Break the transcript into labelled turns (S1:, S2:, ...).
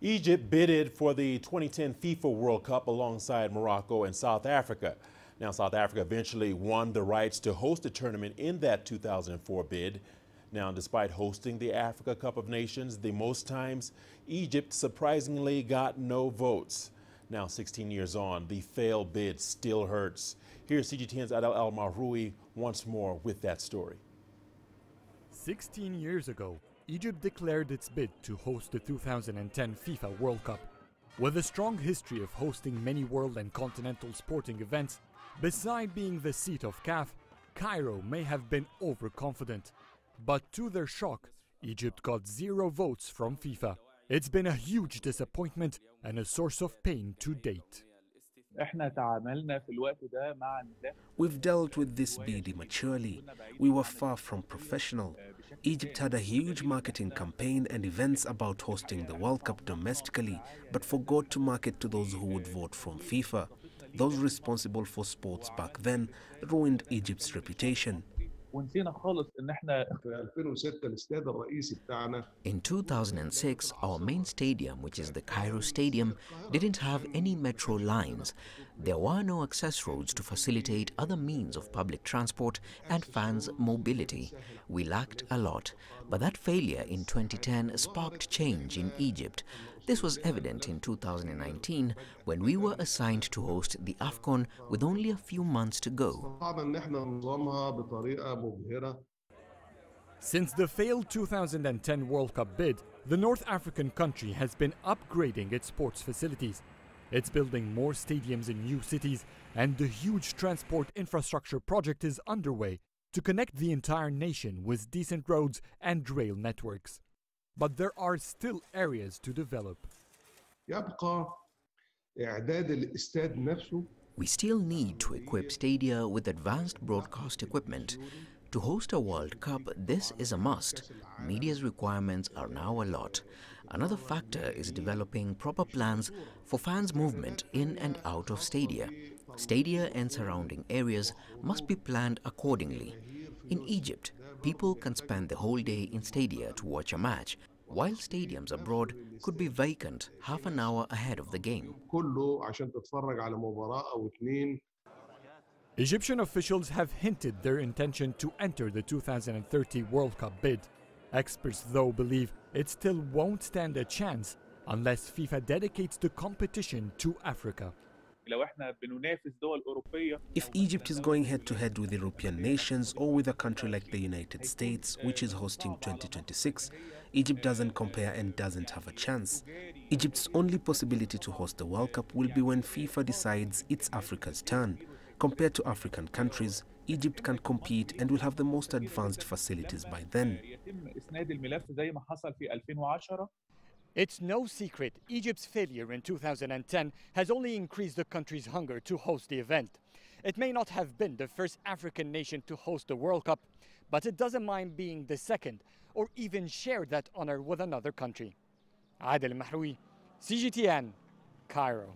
S1: Egypt bidded for the 2010 FIFA World Cup alongside Morocco and South Africa. Now, South Africa eventually won the rights to host the tournament in that 2004 bid. Now, despite hosting the Africa Cup of Nations the most times, Egypt surprisingly got no votes. Now, 16 years on, the failed bid still hurts. Here's CGTN's Adel Mahrouky once more with that story.
S2: 16 years ago, Egypt declared its bid to host the 2010 FIFA World Cup. With a strong history of hosting many world and continental sporting events, beside being the seat of CAF, Cairo may have been overconfident. But to their shock, Egypt got 0 votes from FIFA. It's been a huge disappointment and a source of pain to date.
S3: We've dealt with this bid immaturely. We were far from professional. Egypt had a huge marketing campaign and events about hosting the World Cup domestically, but forgot to market to those who would vote from FIFA. Those responsible for sports back then ruined Egypt's reputation.
S4: In 2006, our main stadium, which is the Cairo Stadium, didn't have any metro lines. There were no access roads to facilitate other means of public transport and fans' mobility. We lacked a lot, but that failure in 2010 sparked change in Egypt. This was evident in 2019 when we were assigned to host the AFCON with only a few months to go.
S2: Since the failed 2010 World Cup bid, the North African country has been upgrading its sports facilities. It's building more stadiums in new cities, and the huge transport infrastructure project is underway to connect the entire nation with decent roads and rail networks. But there are still areas to develop.
S4: We still need to equip stadia with advanced broadcast equipment. To host a World Cup, this is a must. Media's requirements are now a lot. Another factor is developing proper plans for fans' movement in and out of stadia. Stadia and surrounding areas must be planned accordingly. In Egypt, people can spend the whole day in stadia to watch a match, while stadiums abroad could be vacant half an hour ahead of the game.
S2: Egyptian officials have hinted their intention to enter the 2030 World Cup bid. Experts, though, believe it still won't stand a chance unless FIFA dedicates the competition to Africa.
S3: If Egypt is going head-to-head with European nations or with a country like the United States, which is hosting 2026, Egypt doesn't compare and doesn't have a chance. Egypt's only possibility to host the World Cup will be when FIFA decides it's Africa's turn. Compared to African countries, Egypt can compete and will have the most advanced facilities by then.
S2: It's no secret Egypt's failure in 2010 has only increased the country's hunger to host the event. It may not have been the first African nation to host the World Cup, but it doesn't mind being the second or even share that honor with another country. Adel Mahrouky, CGTN, Cairo.